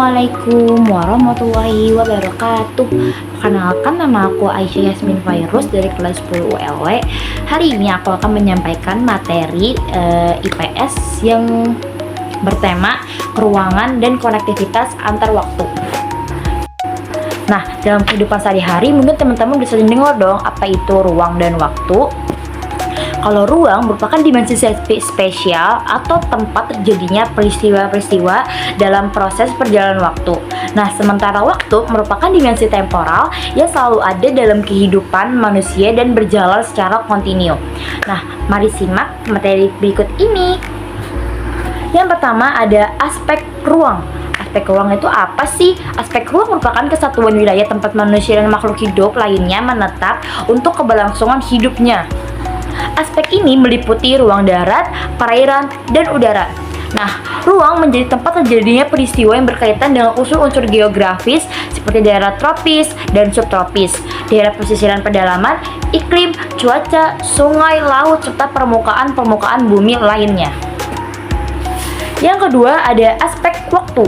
Assalamualaikum warahmatullahi wabarakatuh. Perkenalkan, nama aku Aisyah Yasmin Fairuz dari kelas 10 ULW. Hari ini aku akan menyampaikan materi IPS yang bertema keruangan dan konektivitas antar waktu. Nah, dalam kehidupan sehari-hari mungkin teman-teman bisa dengar dong apa itu ruang dan waktu. Kalau ruang merupakan dimensi spesial atau tempat terjadinya peristiwa-peristiwa dalam proses perjalanan waktu. Nah, sementara waktu merupakan dimensi temporal yang selalu ada dalam kehidupan manusia dan berjalan secara kontinu. Nah, mari simak materi berikut ini. Yang pertama ada aspek ruang. Aspek ruang itu apa sih? Aspek ruang merupakan kesatuan wilayah tempat manusia dan makhluk hidup lainnya menetap untuk keberlangsungan hidupnya. Aspek ini meliputi ruang darat, perairan, dan udara. Nah, ruang menjadi tempat terjadinya peristiwa yang berkaitan dengan unsur-unsur geografis seperti daerah tropis dan subtropis, daerah pesisiran pedalaman, iklim, cuaca, sungai, laut, serta permukaan bumi lainnya. Yang kedua ada aspek waktu.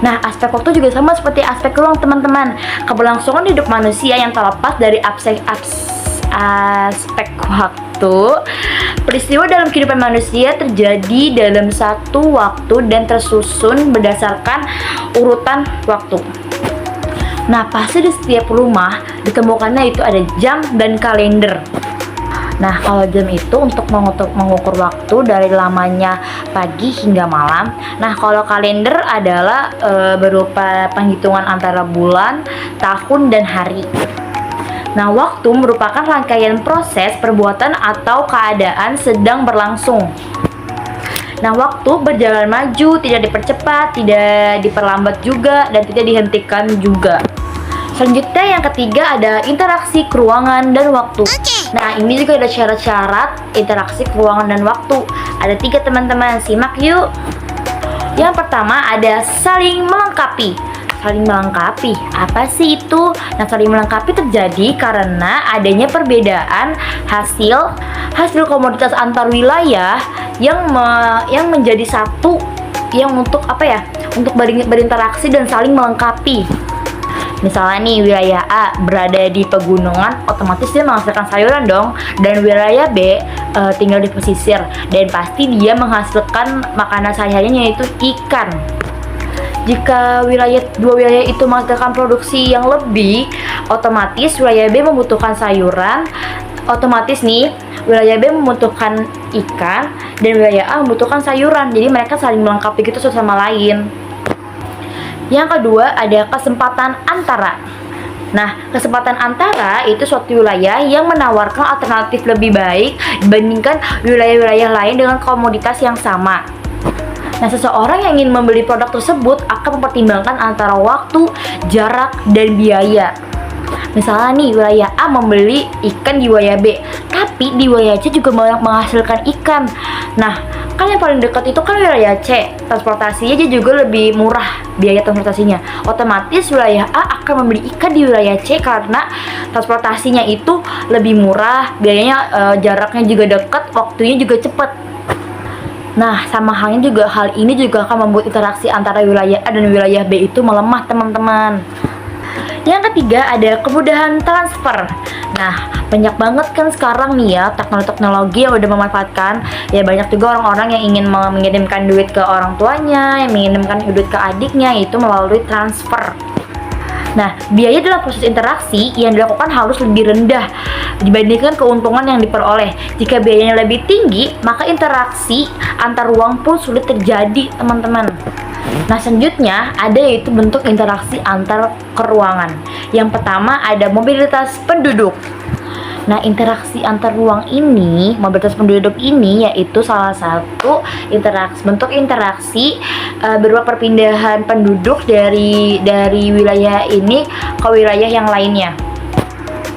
Nah, aspek waktu juga sama seperti aspek ruang, teman-teman. Keberlangsungan hidup manusia yang terlepas dari aspek waktu. Peristiwa dalam kehidupan manusia terjadi dalam satu waktu dan tersusun berdasarkan urutan waktu. Nah, pasti di setiap rumah ditemukannya itu ada jam dan kalender. Nah, kalau jam itu untuk mengukur waktu dari lamanya pagi hingga malam. Nah, kalau kalender adalah berupa penghitungan antara bulan, tahun, dan hari. Nah, waktu merupakan rangkaian proses, perbuatan, atau keadaan sedang berlangsung. Nah, waktu berjalan maju, tidak dipercepat, tidak diperlambat juga, dan tidak dihentikan juga. Selanjutnya yang ketiga ada interaksi keruangan dan waktu. Nah, ini juga ada syarat-syarat interaksi keruangan dan waktu. Ada 3, teman-teman, simak yuk. Yang pertama ada saling melengkapi. Saling melengkapi, apa sih itu? Nah, saling melengkapi terjadi karena adanya perbedaan hasil komoditas antar wilayah yang menjadi satu, yang untuk untuk berinteraksi dan saling melengkapi. Misalnya nih, wilayah A berada di pegunungan, otomatis dia menghasilkan sayuran dong. Dan wilayah B tinggal di pesisir, dan pasti dia menghasilkan makanan sehari-harinya, yaitu ikan. Jika dua wilayah itu menghasilkan produksi yang lebih, otomatis wilayah B membutuhkan sayuran. Otomatis nih, wilayah B membutuhkan ikan dan wilayah A membutuhkan sayuran. Jadi mereka saling melengkapi gitu satu sama lain. Yang kedua ada kesempatan antara. Nah, kesempatan antara itu suatu wilayah yang menawarkan alternatif lebih baik dibandingkan wilayah-wilayah lain dengan komoditas yang sama. Nah, seseorang yang ingin membeli produk tersebut akan mempertimbangkan antara waktu, jarak, dan biaya. Misalnya nih, wilayah A membeli ikan di wilayah B, tapi di wilayah C juga menghasilkan ikan. Nah, kan yang paling dekat itu kan wilayah C, transportasinya juga lebih murah biaya transportasinya. Otomatis wilayah A akan membeli ikan di wilayah C karena transportasinya itu lebih murah, biayanya jaraknya juga dekat, waktunya juga cepat. Nah, sama halnya juga hal ini juga akan membuat interaksi antara wilayah A dan wilayah B itu melemah, teman-teman. Yang ketiga ada kemudahan transfer. Nah, banyak banget kan sekarang nih ya teknologi yang udah memanfaatkan. Ya, banyak juga orang-orang yang ingin mengirimkan duit ke orang tuanya, yang mengirimkan duit ke adiknya, itu melalui transfer. Nah, biaya dalam proses interaksi yang dilakukan harus lebih rendah dibandingkan keuntungan yang diperoleh. Jika biayanya lebih tinggi, maka interaksi antar ruang pun sulit terjadi, teman-teman. Nah, selanjutnya ada yaitu bentuk interaksi antar keruangan. Yang pertama ada mobilitas penduduk. Nah, interaksi antar ruang ini, mobilitas penduduk ini yaitu salah satu bentuk interaksi berupa perpindahan penduduk dari wilayah ini ke wilayah yang lainnya.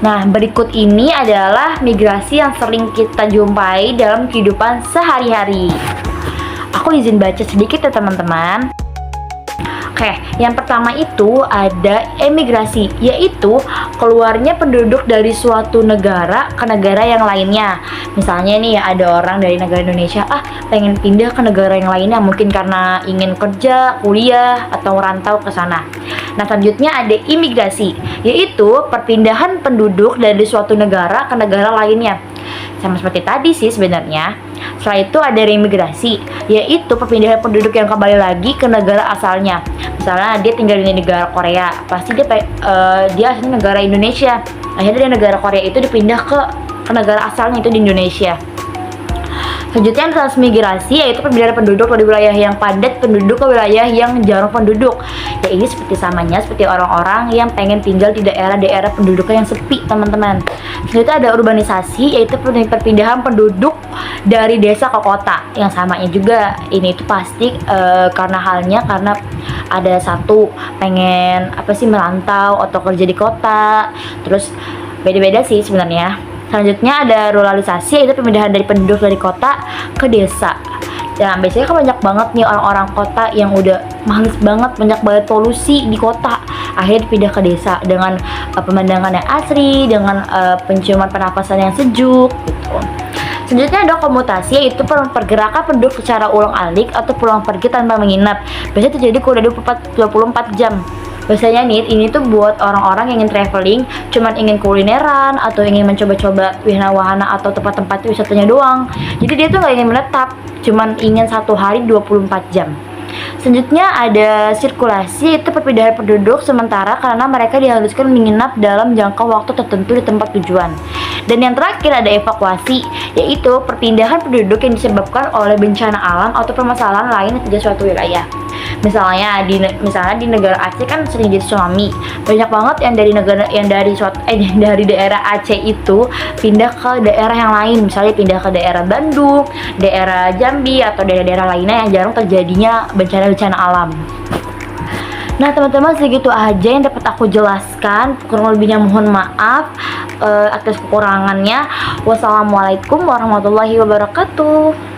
Nah, berikut ini adalah migrasi yang sering kita jumpai dalam kehidupan sehari-hari. Aku izin baca sedikit ya, teman-teman. Oke, yang pertama itu ada emigrasi, yaitu keluarnya penduduk dari suatu negara ke negara yang lainnya. Misalnya nih ada orang dari negara Indonesia, pengen pindah ke negara yang lainnya, mungkin karena ingin kerja, kuliah, atau merantau ke sana. Nah, selanjutnya ada imigrasi, yaitu perpindahan penduduk dari suatu negara ke negara lainnya. Sama seperti tadi sih sebenarnya. Setelah itu ada reimigrasi, yaitu perpindahan penduduk yang kembali lagi ke negara asalnya. Misalnya dia tinggal di negara Korea, pasti dia aslinya negara Indonesia. Akhirnya dari negara Korea itu dipindah ke negara asalnya itu di Indonesia. Selanjutnya ada transmigrasi, yaitu perpindahan penduduk dari wilayah yang padat penduduk ke wilayah yang jarang penduduk. Ya ini seperti samanya seperti orang-orang yang pengen tinggal di daerah-daerah penduduknya yang sepi, teman-teman. Selanjutnya ada urbanisasi, yaitu perpindahan penduduk dari desa ke kota. Yang samanya juga ini itu pasti karena ada satu pengen merantau atau kerja di kota. Terus beda-beda sih sebenarnya. Selanjutnya ada ruralisasi, yaitu pemindahan dari penduduk dari kota ke desa. Dan biasanya kan banyak banget nih orang-orang kota yang udah males banget, banyak banget polusi di kota. Akhirnya dipindah ke desa dengan pemandangan yang asri, dengan penciuman pernapasan yang sejuk gitu. Selanjutnya ada komutasi, yaitu pergerakan penduduk secara ulang-alik atau pulang pergi tanpa menginap. Biasanya terjadi kurang dari 24 jam. Biasanya nih, ini tuh buat orang-orang yang ingin traveling, cuman ingin kulineran atau ingin mencoba-coba wahana atau tempat-tempat wisatanya doang. Jadi dia tuh gak ingin menetap, cuman ingin 1 hari 24 jam. Selanjutnya ada sirkulasi, itu perpindahan penduduk sementara karena mereka diharuskan menginap dalam jangka waktu tertentu di tempat tujuan. Dan yang terakhir ada evakuasi, yaitu perpindahan penduduk yang disebabkan oleh bencana alam atau permasalahan lain di suatu wilayah. Misalnya di negara Aceh kan sering jadi tsunami. Banyak banget yang dari daerah Aceh itu pindah ke daerah yang lain. Misalnya pindah ke daerah Bandung, daerah Jambi atau daerah-daerah lainnya yang jarang terjadinya bencana-bencana alam. Nah teman-teman, segitu aja yang dapat aku jelaskan. Kurang lebihnya mohon maaf atas kekurangannya. Wassalamualaikum warahmatullahi wabarakatuh.